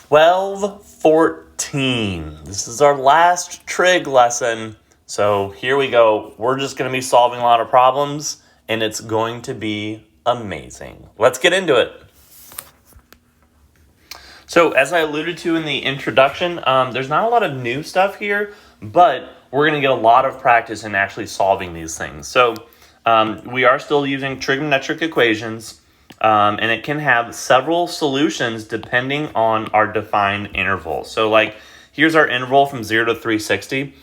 1214. This is our last trig lesson. So here we go. We're just going to be solving a lot of problems, and it's going to be amazing. Let's get into it. So as I alluded to in the introduction, there's not a lot of new stuff here, but we're going to get a lot of practice in actually solving these things. So we are still using trigonometric equations. And it can have several solutions depending on our defined interval. So like, here's our interval from 0 to 360.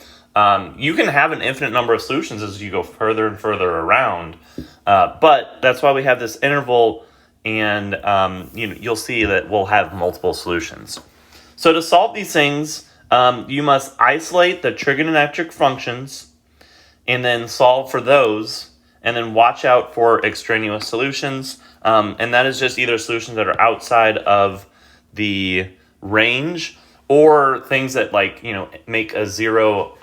You can have an infinite number of solutions as you go further and further around. But that's why we have this interval, and you'll see that we'll have multiple solutions. So to solve these things, you must isolate the trigonometric functions and then solve for those, and then watch out for extraneous solutions. And that is just either solutions that are outside of the range or things that make a zero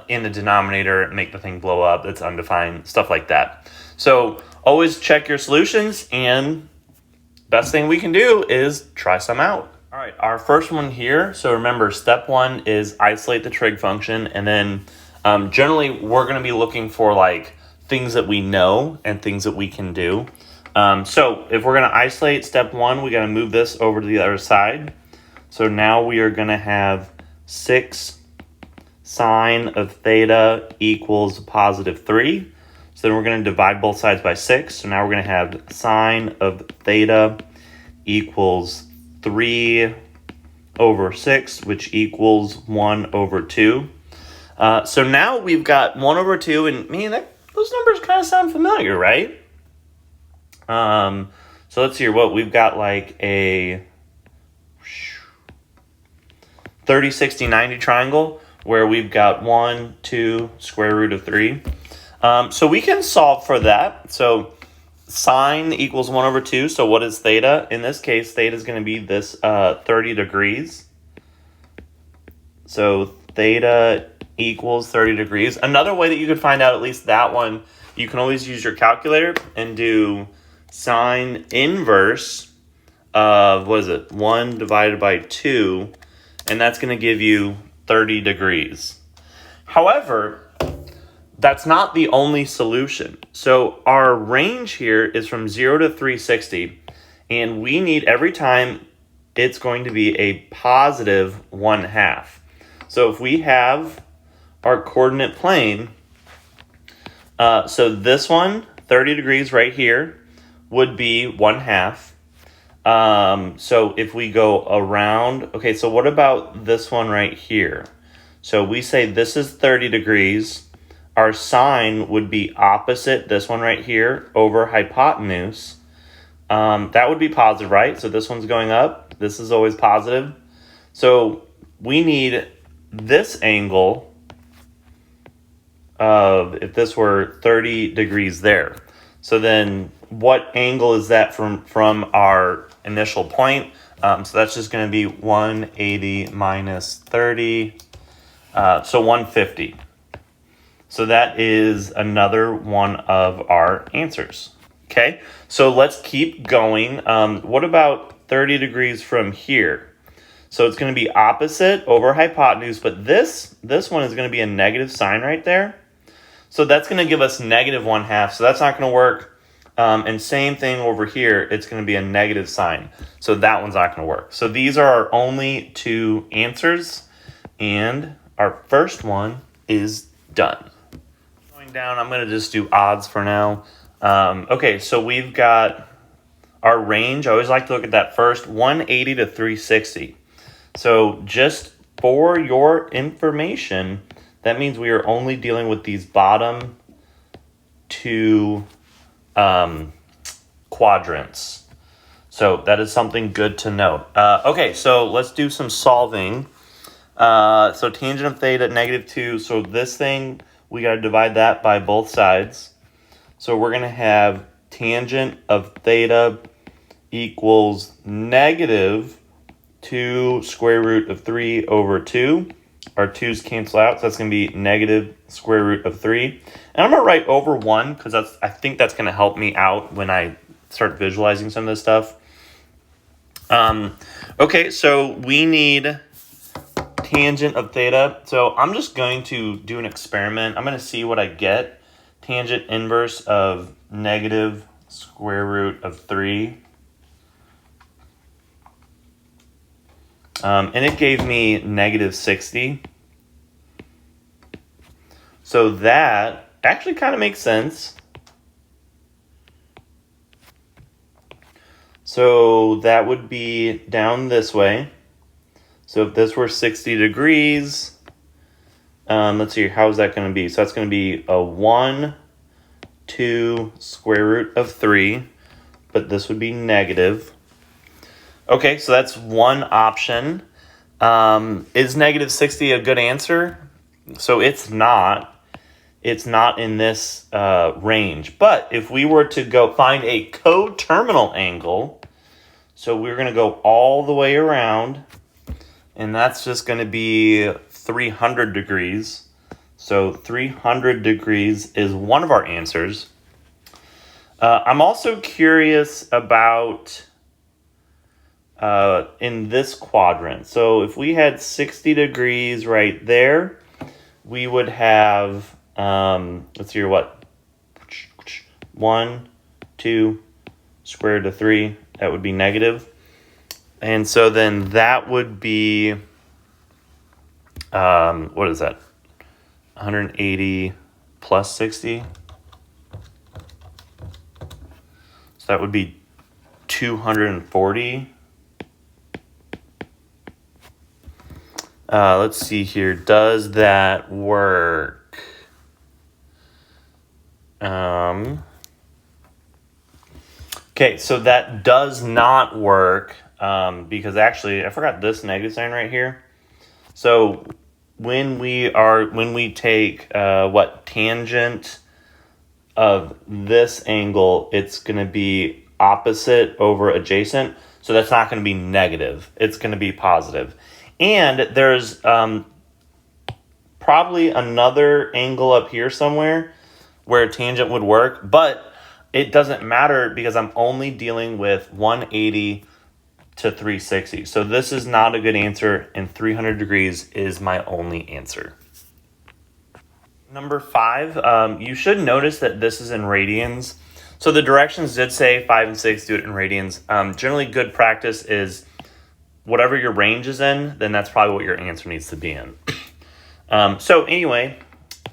in the denominator, make the thing blow up, that's undefined, stuff like that. So always check your solutions, and best thing we can do is try some out. All right, our first one here. So remember, step one is isolate the trig function, and then generally we're going to be looking for things that we know and things that we can do. So if we're going to isolate step one, we got to move this over to the other side. So now we are going to have 6 sine of theta equals positive 3. So then we're going to divide both sides by 6. So now we're going to have sine of theta equals 3 over 6, which equals 1 over 2. So now we've got 1 over 2, and those numbers kind of sound familiar, right? So let's see what we've got, a 30, 60, 90 triangle where we've got 1, 2, square root of 3. So we can solve for that. So sine equals 1 over 2. So what is theta? In this case, theta is going to be this 30 degrees. So theta equals 30 degrees. Another way that you could find out at least that one, you can always use your calculator and do sine inverse of, 1 divided by 2, and that's going to give you 30 degrees. However, that's not the only solution. So our range here is from 0 to 360, and we need every time it's going to be a positive 1/2. So if we have our coordinate plane, so this one, 30 degrees right here, would be 1/2. So if we go around, okay, so what about this one right here? So we say this is 30 degrees. Our sine would be opposite this one right here over hypotenuse. That would be positive, right? So this one's going up. This is always positive. So we need this angle of, if this were 30 degrees there. So then what angle is that from our initial point? So that's just going to be 180 minus 30, so 150. So that is another one of our answers. Okay, so let's keep going. What about 30 degrees from here? So it's going to be opposite over hypotenuse, but this one is going to be a negative sign right there. So that's going to give us negative 1/2. So that's not going to work. And same thing over here. It's going to be a negative sign. So that one's not going to work. So these are our only 2 answers. And our first one is done. Going down, I'm going to just do odds for now. Okay, so we've got our range. I always like to look at that first, 180 to 360. So just for your information, that means we are only dealing with these bottom 2 quadrants. So that is something good to note. Okay, so let's do some solving. So tangent of theta, -2. So this thing, we got to divide that by both sides. So we're going to have tangent of theta equals -2 square root of 3 over 2. Our 2's cancel out, so that's going to be negative square root of 3. And I'm going to write over 1 because I think that's going to help me out when I start visualizing some of this stuff. Okay, so we need tangent of theta. So I'm just going to do an experiment. I'm going to see what I get. Tangent inverse of negative square root of 3. And it gave me negative 60. So that actually kind of makes sense. So that would be down this way. So if this were 60 degrees, let's see, how is that going to be? So that's going to be a 1, 2 square root of 3, but this would be negative. Okay, so that's one option. Is negative 60 a good answer? So it's not. It's not in this range. But if we were to go find a coterminal angle, so we're going to go all the way around, and that's just going to be 300 degrees. So 300 degrees is one of our answers. I'm also curious about in this quadrant. So if we had 60 degrees right there, we would have, let's see here, what? 1, 2, square root of 3. That would be negative. And so then that would be, what is that? 180 plus 60. So that would be 240. Let's see here. Does that work? Okay, so that does not work because actually I forgot this negative sign right here. So when we take tangent of this angle, it's going to be opposite over adjacent. So that's not going to be negative. It's going to be positive. And there's probably another angle up here somewhere where tangent would work, but it doesn't matter because I'm only dealing with 180 to 360. So this is not a good answer, and 300 degrees is my only answer. Number 5, you should notice that this is in radians. So the directions did say 5 and 6 do it in radians. Generally, good practice is whatever your range is in, then that's probably what your answer needs to be in. So anyway,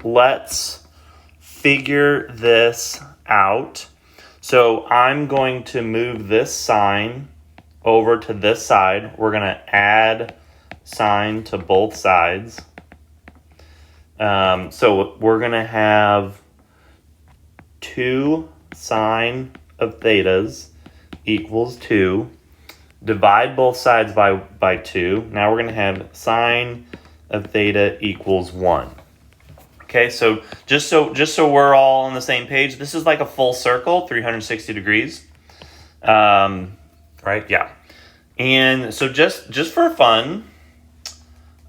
let's figure this out. So I'm going to move this sign over to this side. We're going to add sine to both sides. So we're going to have 2 sine of thetas equals 2. Divide both sides by 2. Now we're going to have sine of theta equals 1. Okay, so just so we're all on the same page, this is like a full circle, 360 degrees. Right? Yeah. And so just for fun,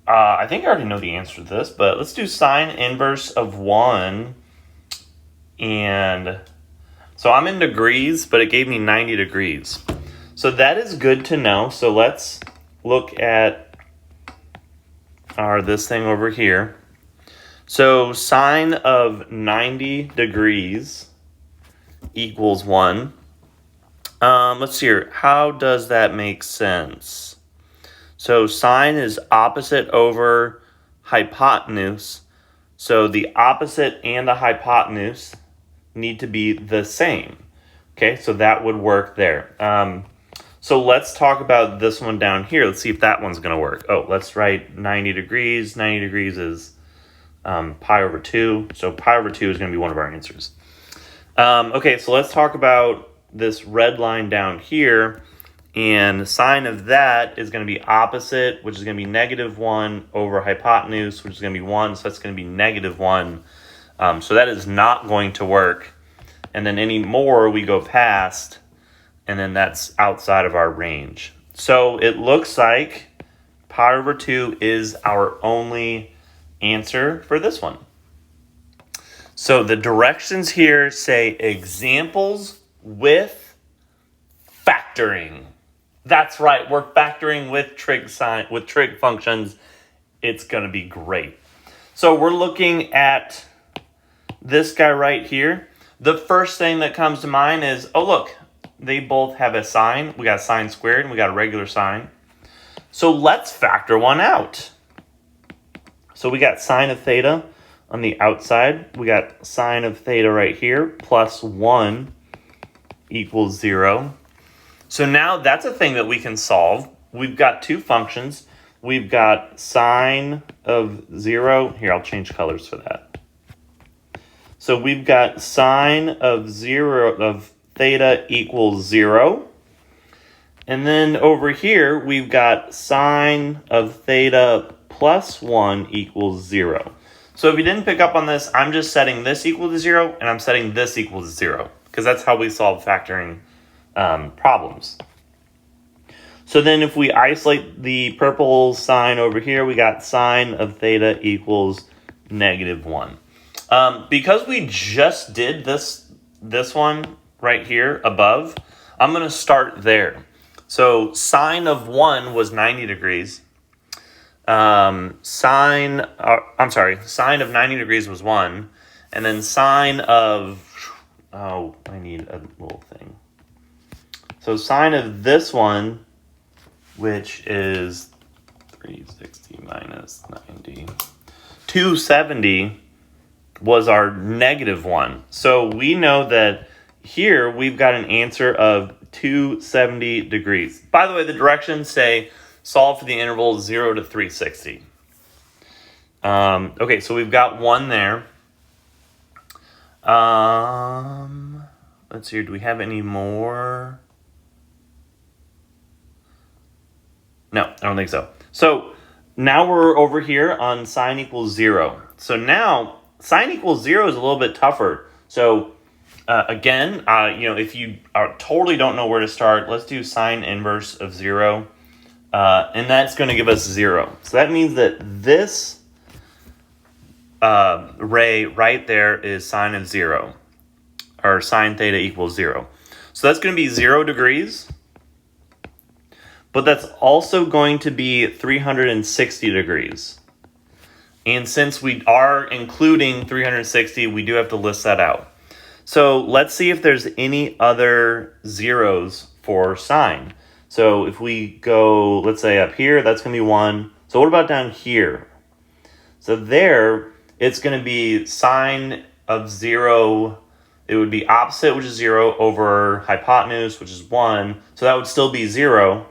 I think I already know the answer to this, but let's do sine inverse of 1. And so I'm in degrees, but it gave me 90 degrees. So that is good to know. So let's look at this thing over here. So sine of 90 degrees equals 1. Let's see here. How does that make sense? So sine is opposite over hypotenuse. So the opposite and the hypotenuse need to be the same. Okay, so that would work there. So let's talk about this one down here. Let's see if that one's going to work. Oh, let's write 90 degrees. 90 degrees is pi over 2. So pi over 2 is going to be one of our answers. Okay, so let's talk about this red line down here. And sine of that is going to be opposite, which is going to be negative 1 over hypotenuse, which is going to be 1. So that's going to be negative 1. So that is not going to work. And then any more we go past, and then that's outside of our range. So it looks like pi over 2 is our only answer for this one. So the directions here say examples with factoring. That's right. We're factoring with trig functions. It's going to be great. So we're looking at this guy right here. The first thing that comes to mind is, oh look, they both have a sign. We got a sine squared and we got a regular sign. So let's factor one out. So we got sine of theta on the outside. We got sine of theta right here plus 1 equals 0. So now that's a thing that we can solve. We've got two functions. We've got sine of 0. Here, I'll change colors for that. So we've got sine of 0 of theta equals 0. And then over here, we've got sine of theta plus 1 equals 0. So if you didn't pick up on this, I'm just setting this equal to 0, and I'm setting this equal to 0, because that's how we solve factoring problems. So then if we isolate the purple sign over here, we got sine of theta equals -1. Because we just did this one right here above, I'm going to start there. So sine of 1 was 90 degrees. Sine of 90 degrees was 1. And then sine of, I need a little thing. So sine of this one, which is 360 minus 90, 270 was our -1. So we know that here we've got an answer of 270 degrees. By the way, the directions say solve for the interval 0 to 360. Okay, so we've got one there. Let's see, do we have any more? No, I don't think so. So now we're over here on sine equals 0. So now sine equals 0 is a little bit tougher. So again, if you totally don't know where to start, let's do sine inverse of 0. And that's going to give us 0. So that means that this ray right there is sine of 0, or sine theta equals 0. So that's going to be 0 degrees. But that's also going to be 360 degrees. And since we are including 360, we do have to list that out. So let's see if there's any other zeros for sine. So if we go, let's say up here, that's going to be 1. So what about down here? So there, it's going to be sine of 0. It would be opposite, which is 0, over hypotenuse, which is 1. So that would still be 0.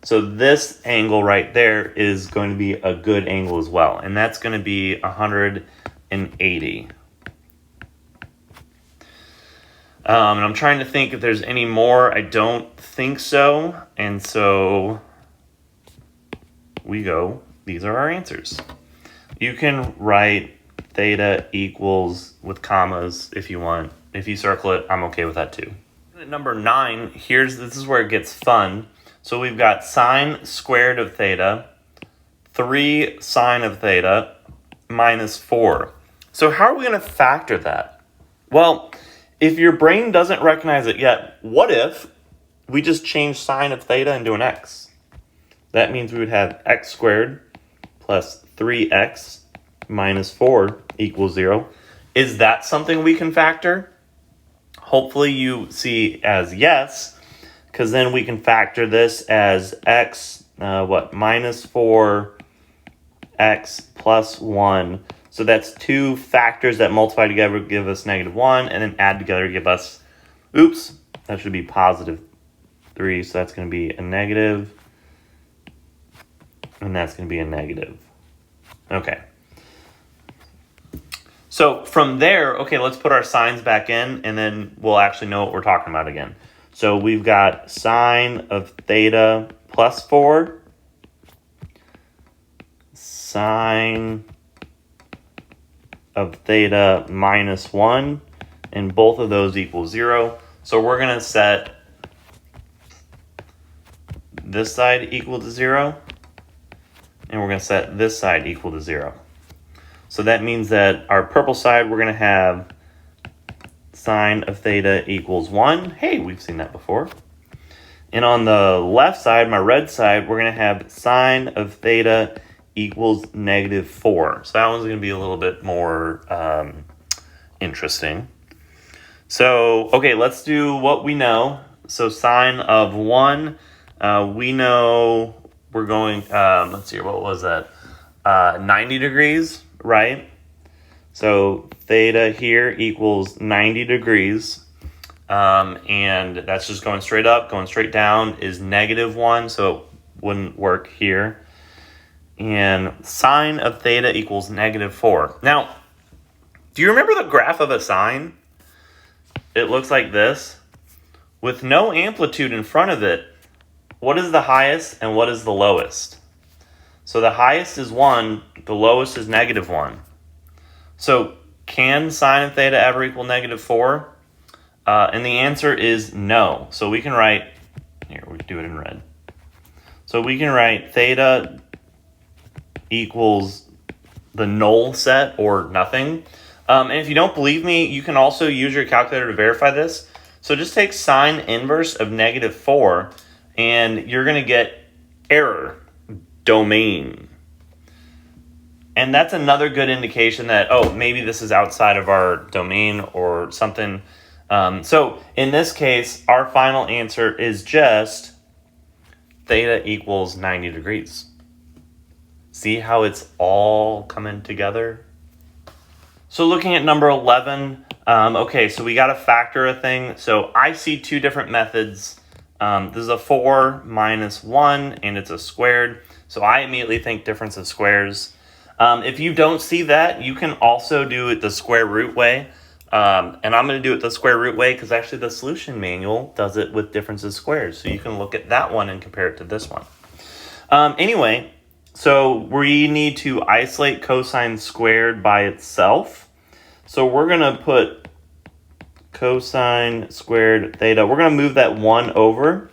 So this angle right there is going to be a good angle as well. And that's going to be 180. And I'm trying to think if there's any more. I don't think so. And so we go, these are our answers. You can write theta equals with commas if you want. If you circle it, I'm okay with that too. At number 9, this is where it gets fun. So we've got sine squared of theta, 3 sine of theta, minus 4. So how are we going to factor that? Well, if your brain doesn't recognize it yet, what if we just change sine of theta into an x? That means we would have x squared plus 3x minus 4 equals 0. Is that something we can factor? Hopefully you see as yes, because then we can factor this as x, minus 4x plus 1. So that's two factors that multiply together give us -1, and then add together give us, that should be positive 3. So that's going to be a negative, and that's going to be a negative. Okay. So from there, okay, let's put our signs back in, and then we'll actually know what we're talking about again. So we've got sine of theta plus 4, sine of theta minus 1, and both of those equal 0. So we're going to set this side equal to 0, and we're going to set this side equal to 0. So that means that our purple side, we're going to have sine of theta equals 1. Hey, we've seen that before. And on the left side, my red side, we're going to have sine of theta equals -4. So that one's going to be a little bit more interesting. So, okay, let's do what we know. So sine of 1, we know we're going, let's see here, what was that? 90 degrees, right? So theta here equals 90 degrees. And that's just going straight up. Going straight down is -1, so it wouldn't work here. And sine of theta equals -4. Now, do you remember the graph of a sine? It looks like this. With no amplitude in front of it, what is the highest and what is the lowest? So the highest is 1, the lowest is -1. So can sine of theta ever equal -4? And the answer is no. So we can write, here, we do it in red. So we can write theta equals the null set or nothing. And if you don't believe me, you can also use your calculator to verify this. So just take sine inverse of -4 and you're going to get error domain. And that's another good indication that, oh, maybe this is outside of our domain or something. So in this case, our final answer is just theta equals 90 degrees. See how it's all coming together? So looking at number 11, okay, so we got to factor a thing. So I see two different methods. This is a 4 minus 1, and it's a squared. So I immediately think difference of squares. If you don't see that, you can also do it the square root way. And I'm going to do it the square root way because actually the solution manual does it with difference of squares. So you can look at that one and compare it to this one. Anyway, so we need to isolate cosine squared by itself. So we're going to put cosine squared theta. We're going to move that 1 over.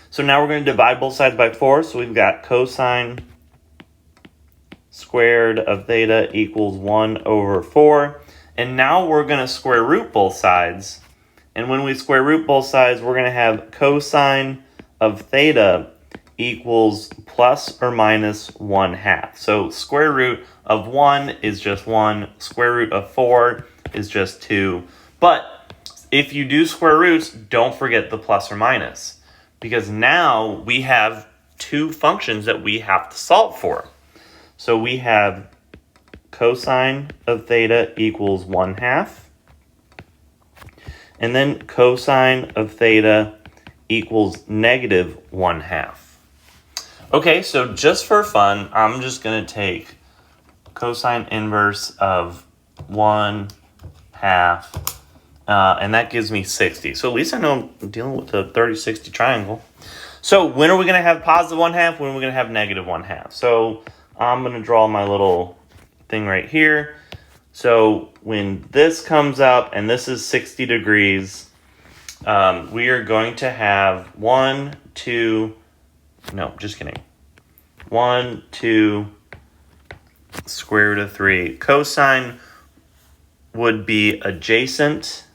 So now we're going to divide both sides by 4. So we've got cosine squared of theta equals 1 over 4. And now we're going to square root both sides. And when we square root both sides, we're going to have cosine of theta equals plus or minus 1/2. So square root of 1 is just 1. Square root of 4 is just 2. But if you do square roots, don't forget the plus or minus. Because now we have two functions that we have to solve for. So we have cosine of theta equals 1/2. And then cosine of theta equals -1/2. Okay, so just for fun, I'm just going to take cosine inverse of 1/2, and that gives me 60. So at least I know I'm dealing with a 30-60 triangle. So when are we going to have positive 1/2? When are we going to have -1/2? So I'm going to draw my little thing right here. So when this comes up and this is 60 degrees, we are going to have 1, 2, no, just kidding. 1, 2, square root of 3. Cosine would be adjacent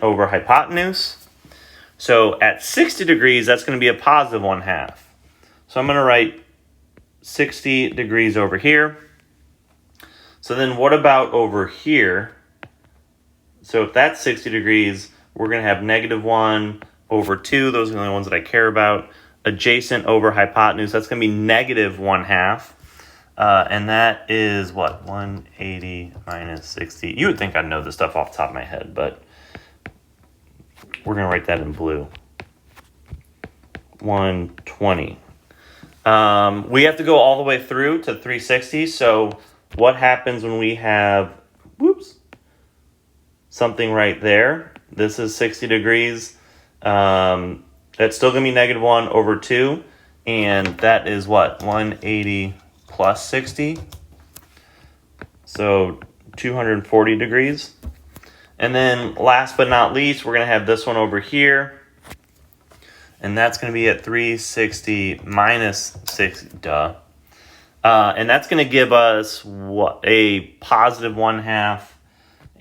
over hypotenuse. So at 60 degrees, that's going to be a positive 1/2. So I'm going to write 60 degrees over here. So then what about over here? So if that's 60 degrees, we're going to have -1 over 2. Those are the only ones that I care about. Adjacent over hypotenuse, that's going to be -1/2. And that is what? 180 minus 60. You would think I'd know this stuff off the top of my head, but we're going to write that in blue. 120. We have to go all the way through to 360. So what happens when we have, something right there? This is 60 degrees. That's still going to be -1 over 2. And that is what? 180 plus 60. So 240 degrees. And then last but not least, we're going to have this one over here. And that's going to be at 360 minus 60, and that's going to give us what? A positive 1/2.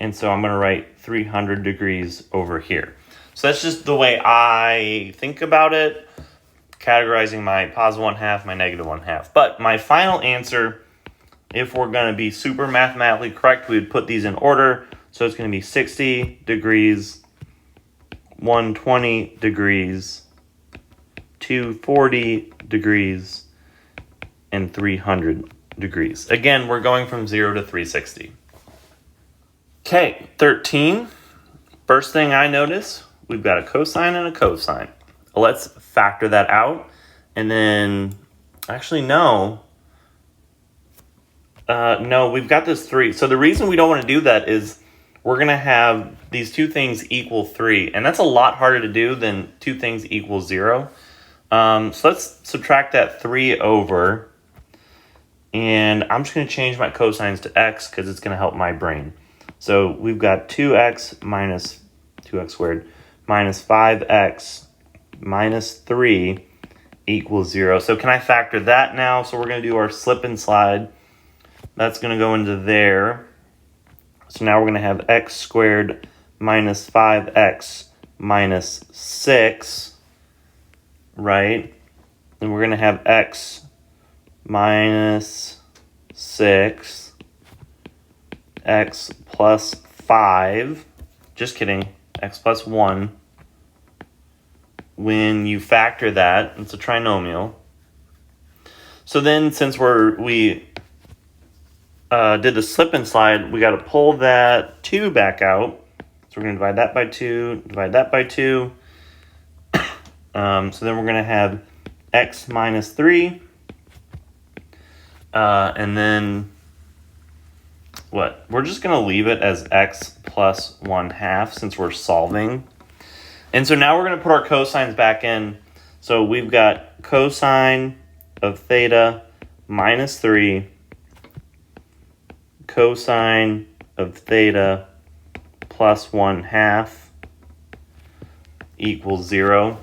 And so I'm going to write 300 degrees over here. So that's just the way I think about it, categorizing my positive 1/2, my negative 1/2. But my final answer, if we're going to be super mathematically correct, we would put these in order. So it's going to be 60 degrees, 120 degrees, 240 degrees, and 300 degrees. Again, we're going from 0 to 360. Okay, 13. First thing I notice, we've got a cosine and a cosine. Let's factor that out. And then, actually, no, we've got this 3. So the reason we don't want to do that is we're going to have these two things equal 3. And that's a lot harder to do than two things equal 0. So let's subtract that 3 over. And I'm just going to change my cosines to x because it's going to help my brain. So we've got 2x minus 2x squared minus 5x minus 3 equals 0. So can I factor that now? So we're going to do our slip and slide. That's going to go into there. So now we're going to have x squared minus 5x minus 6, right? And we're going to have x minus 6, x plus 5, just kidding, x plus 1. When you factor that, it's a trinomial. So then since we did the slip and slide, we got to pull that 2 back out. So we're going to divide that by 2, divide that by 2. So then we're going to have x minus 3. And then what? We're just going to leave it as x plus 1/2 since we're solving. And so now we're going to put our cosines back in. So we've got cosine of theta minus 3, cosine of theta plus 1/2 equals 0.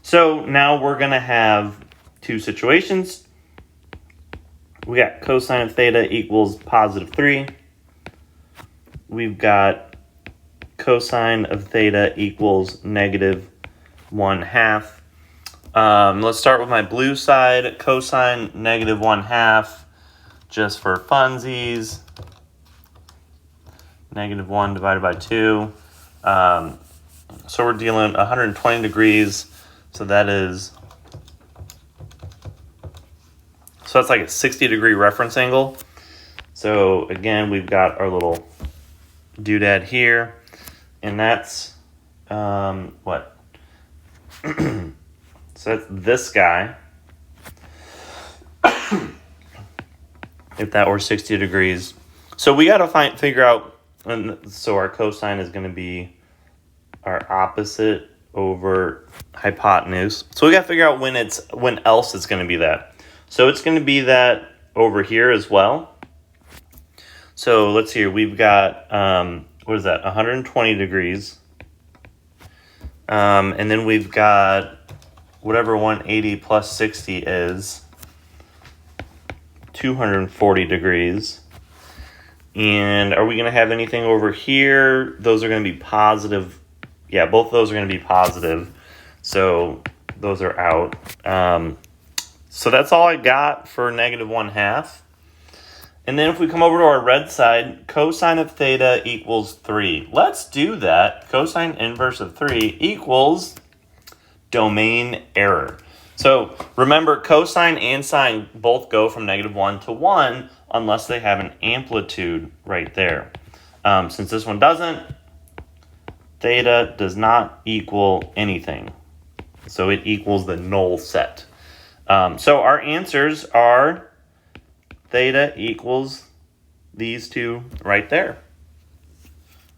So now we're going to have two situations. We got cosine of theta equals positive 3. We've got cosine of theta equals negative 1/2. Let's start with my blue side. Cosine negative 1/2, just for funsies. Negative 1 divided by 2. So we're dealing 120 degrees. So that's like a 60-degree reference angle. So again, we've got our little doodad here. And that's, what? So that's this guy. If that were 60 degrees. So we got to figure out, and so our cosine is going to be our opposite over hypotenuse. So we got to figure out when else it's going to be that. So it's going to be that over here as well. So let's see here. We've got, what is that? 120 degrees. And then we've got whatever 180 plus 60 is, 240 degrees. And are we going to have anything over here? Those are going to be positive. Yeah, both of those are going to be positive. So those are out. So that's all I got for negative 1/2. And then if we come over to our red side, cosine of theta equals 3. Let's do that. Cosine inverse of 3 equals domain error. So remember, cosine and sine both go from negative 1 to 1 unless they have an amplitude right there. Since this one doesn't, theta does not equal anything. So it equals the null set. So our answers are theta equals these two right there.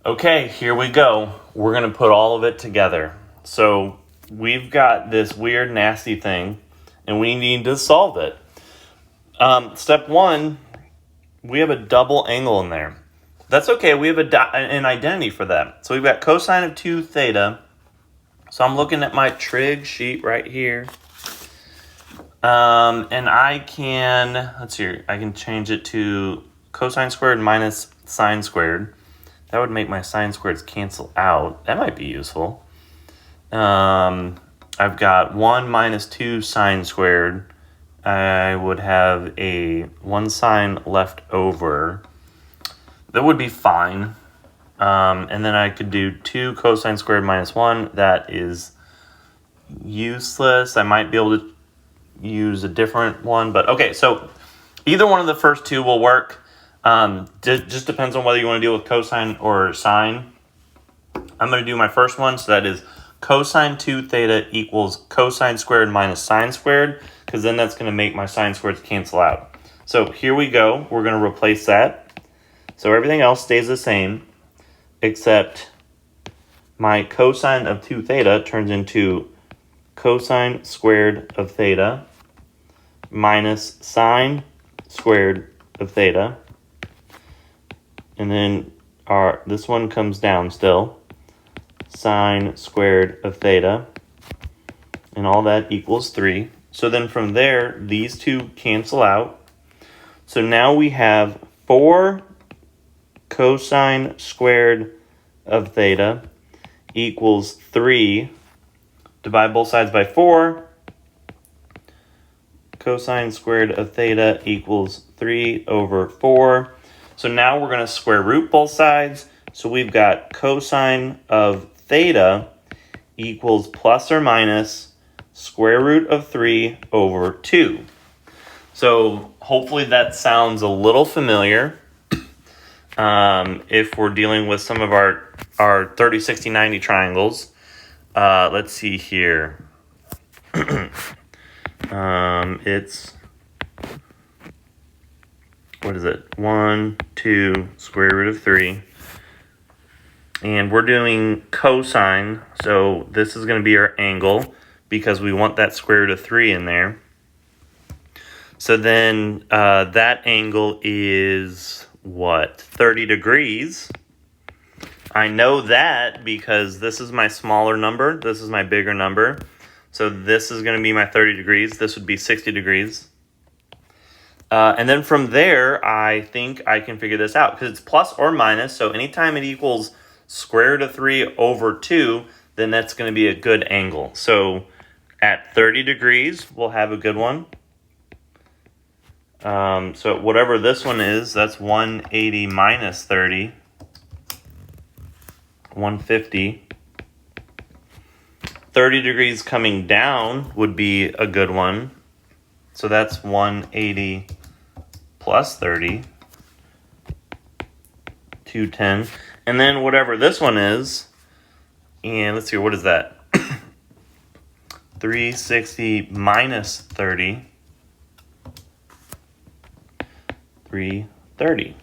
Okay, here we go. We're going to put all of it together. So we've got this weird, nasty thing, and we need to solve it. Step 1, we have a double angle in there. That's okay. We have an identity for that. So we've got cosine of 2 theta. So I'm looking at my trig sheet right here. And I can, let's see, I can change it to cosine squared minus sine squared. That would make my sine squareds cancel out. That might be useful. I've got 1 minus 2 sine squared. I would have a 1 sine left over. That would be fine. And then I could do 2 cosine squared minus 1. That is useless. I might be able to use a different one. But okay, so either one of the first two will work. Just depends on whether you want to deal with cosine or sine. I'm going to do my first one. So that is cosine 2 theta equals cosine squared minus sine squared, because then that's going to make my sine squareds cancel out. So here we go. We're going to replace that. So everything else stays the same, except my cosine of 2 theta turns into cosine squared of theta minus sine squared of theta. And then this one comes down still. Sine squared of theta, and all that equals 3. So then from there, these two cancel out. So now we have 4 cosine squared of theta equals 3. Divide both sides by 4. Cosine squared of theta equals 3 over 4. So now we're going to square root both sides. So we've got cosine of theta equals plus or minus square root of 3 over 2. So hopefully that sounds a little familiar. If we're dealing with some of our 30, 60, 90 triangles. Let's see here. It's, what is it? 1, 2, square root of 3. And we're doing cosine, so this is going to be our angle because we want that square root of 3 in there. So then that angle is, what, 30 degrees. I know that because this is my smaller number, this is my bigger number. So this is going to be my 30 degrees. This would be 60 degrees. And then from there, I think I can figure this out because it's plus or minus. So anytime it equals square root of 3 over 2, then that's going to be a good angle. So at 30 degrees, we'll have a good one. So whatever this one is, that's 180 minus 30. 150. 30 degrees coming down would be a good one. So that's 180 plus 30. 210. And then whatever this one is, and let's see, what is that? 360 minus 30. 330.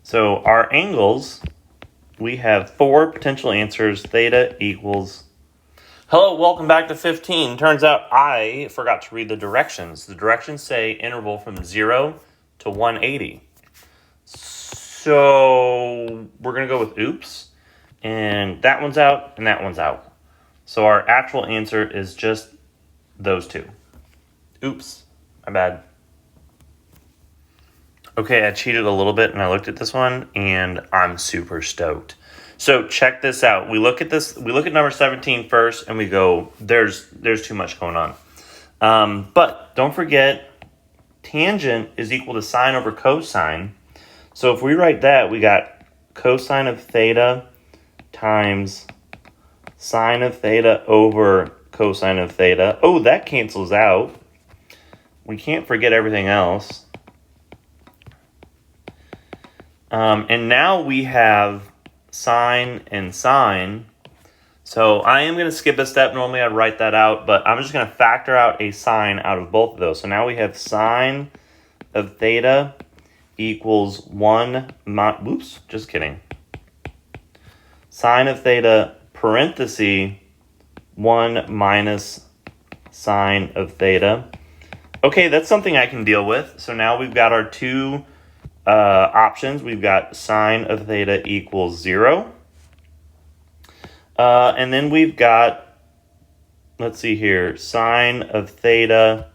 So our angles, we have 4 potential answers. Theta equals... Hello, welcome back to 15. Turns out I forgot to read the directions. The directions say interval from 0 to 180. So we're going to go with oops. And that one's out and that one's out. So our actual answer is just those two. Oops, my bad. Okay, I cheated a little bit and I looked at this one and I'm super stoked. So check this out. We look at number 17 first and we go, there's too much going on. But don't forget, tangent is equal to sine over cosine. So if we write that, we got cosine of theta times sine of theta over cosine of theta. Oh, that cancels out. We can't forget everything else. And now we have sine and sine. So I am going to skip a step. Normally I'd write that out, but I'm just going to factor out a sine out of both of those. So now we have sine of theta equals 1, oops, just kidding. Sine of theta parenthesis 1 minus sine of theta. Okay, that's something I can deal with. So now we've got our two options. We've got sine of theta equals 0. And then we've got, let's see here, sine of theta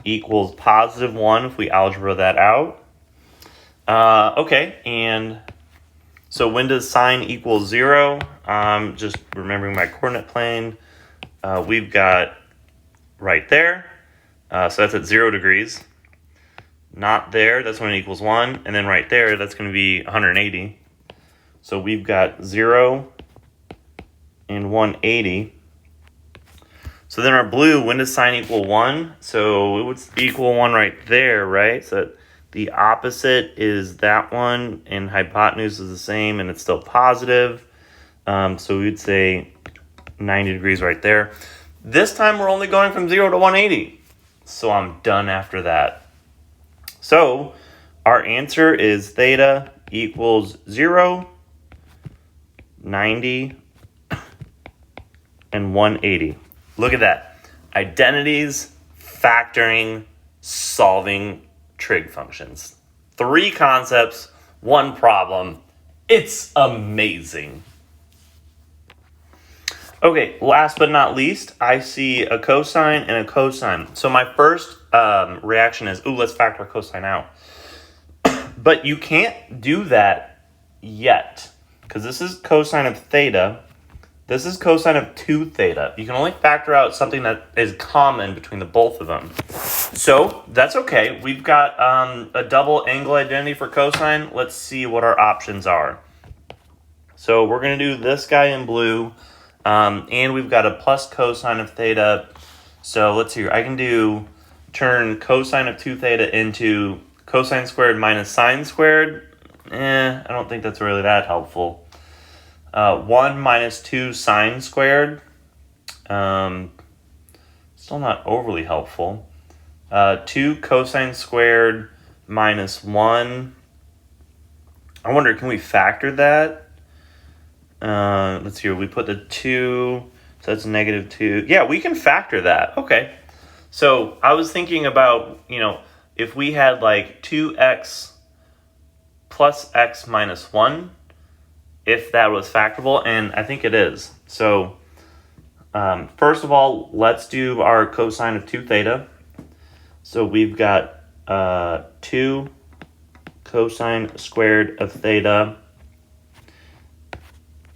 equals positive 1 if we algebra that out. Okay, and So when does sine equal 0? Just remembering my coordinate plane. We've got right there. So that's at 0 degrees. Not there, that's when it equals 1. And then right there, that's going to be 180. So we've got 0 and 180. So then our blue, when does sine equal 1? So it would equal 1 right there, right? So the opposite is that one, and hypotenuse is the same, and it's still positive. So we would say 90 degrees right there. This time we're only going from 0 to 180. So I'm done after that. So our answer is theta equals 0, 90, and 180. Look at that. Identities, factoring, solving trig functions. 3 concepts, 1 problem. It's amazing. Okay, last but not least, I see a cosine and a cosine. So my first reaction is, ooh, let's factor cosine out. But you can't do that yet, because this is cosine of theta. This is cosine of 2 theta. You can only factor out something that is common between the both of them. So that's okay. We've got a double angle identity for cosine. Let's see what our options are. So we're going to do this guy in blue. And we've got a plus cosine of theta. So let's see. I can turn cosine of 2 theta into cosine squared minus sine squared. I don't think that's really that helpful. 1 minus 2 sine squared. Still not overly helpful. 2 cosine squared minus 1. I wonder, can we factor that? Let's see, we put the 2, so that's negative 2. Yeah, we can factor that. Okay. So I was thinking about, if we had like 2x plus x minus 1, if that was factorable, and I think it is. So first of all, let's do our cosine of 2 theta. So we've got 2 cosine squared of theta.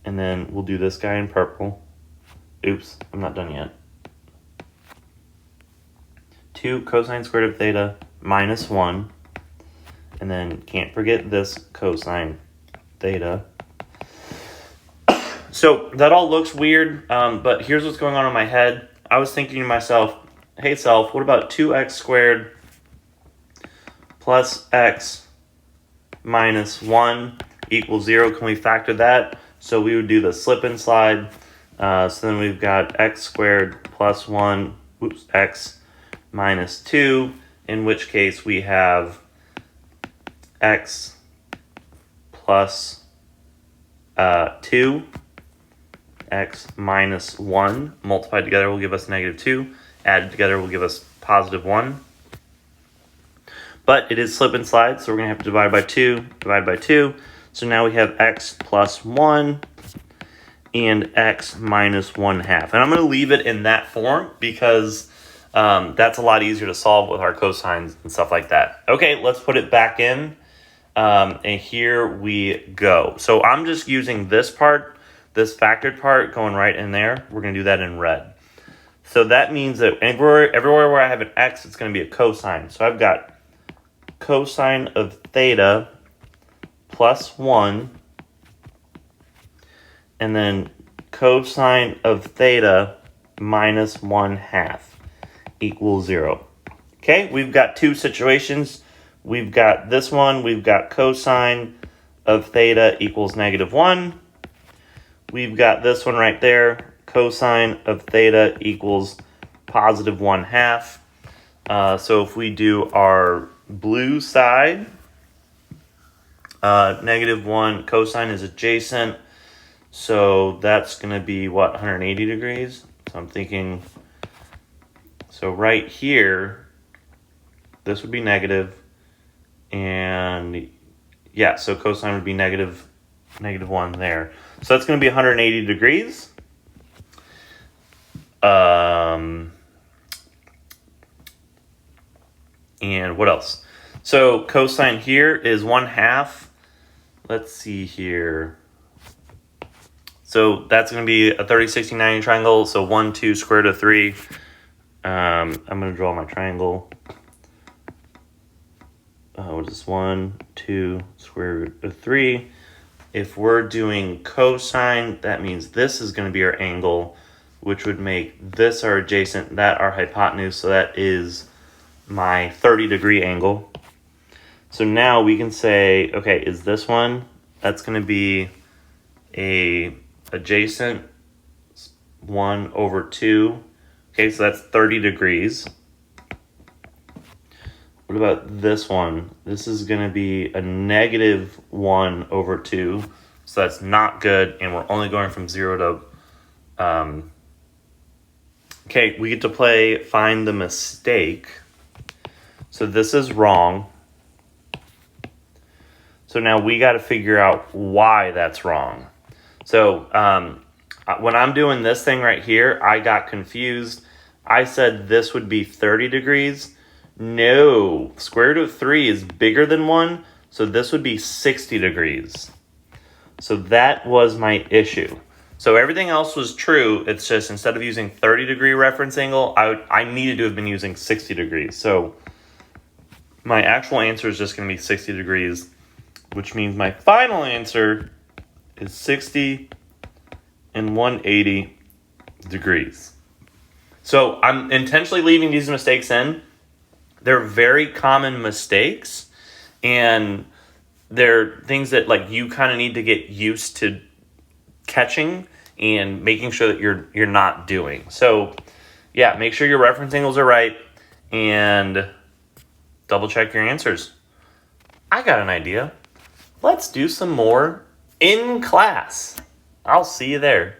And then we'll do this guy in purple. Oops, I'm not done yet. 2 cosine squared of theta minus 1. And then can't forget this cosine theta. So that all looks weird, but here's what's going on in my head. I was thinking to myself, hey self, what about 2x squared plus x minus 1 equals 0? Can we factor that? So we would do the slip and slide. So then we've got x squared plus 1, x minus 2, in which case we have x plus 2, x minus 1 multiplied together will give us negative 2. Added together will give us positive 1. But it is slip and slide, so we're going to have to divide by 2. So now we have x plus 1 and x minus 1/2. And I'm going to leave it in that form because that's a lot easier to solve with our cosines and stuff like that. Okay, let's put it back in. And here we go. So I'm just using this part, this factored part, going right in there. We're going to do that in red. So that means that everywhere where I have an x, it's going to be a cosine. So I've got cosine of theta plus 1, and then cosine of theta minus 1/2 equals 0. Okay, we've got 2 situations. We've got this one. We've got cosine of theta equals negative 1. We've got this one right there. Cosine of theta equals positive 1/2. So if we do our blue side, negative 1 cosine is adjacent. So that's going to be, 180 degrees? So I'm thinking, so right here, this would be negative. And yeah, so cosine would be negative 1 there. So that's going to be 180 degrees. And what else? So cosine here is 1/2. let's see here. So that's going to be a 30, 60, 90 triangle. So 1, 2, square root of 3. I'm going to draw my triangle. What is this? 1, 2, square root of 3. If we're doing cosine, that means this is going to be our angle, which would make this our adjacent, that our hypotenuse. So that is my 30-degree angle. So now we can say, okay, is this one? That's going to be a adjacent 1 over 2. Okay, so that's 30 degrees. What about this one? This is going to be a negative 1 over 2. So that's not good, and we're only going from 0 to... okay, we get to play find the mistake. So this is wrong. So now we got to figure out why that's wrong. So when I'm doing this thing right here, I got confused. I said this would be 30 degrees. No, square root of 3 is bigger than 1, so this would be 60 degrees. So that was my issue. So everything else was true. It's just instead of using 30-degree reference angle, I needed to have been using 60 degrees. So my actual answer is just going to be 60 degrees, which means my final answer is 60 and 180 degrees. So I'm intentionally leaving these mistakes in. They're very common mistakes, and they're things that like you kind of need to get used to catching and making sure that you're not doing. So yeah, make sure your reference angles are right and double check your answers. I got an idea. Let's do some more in class. I'll see you there.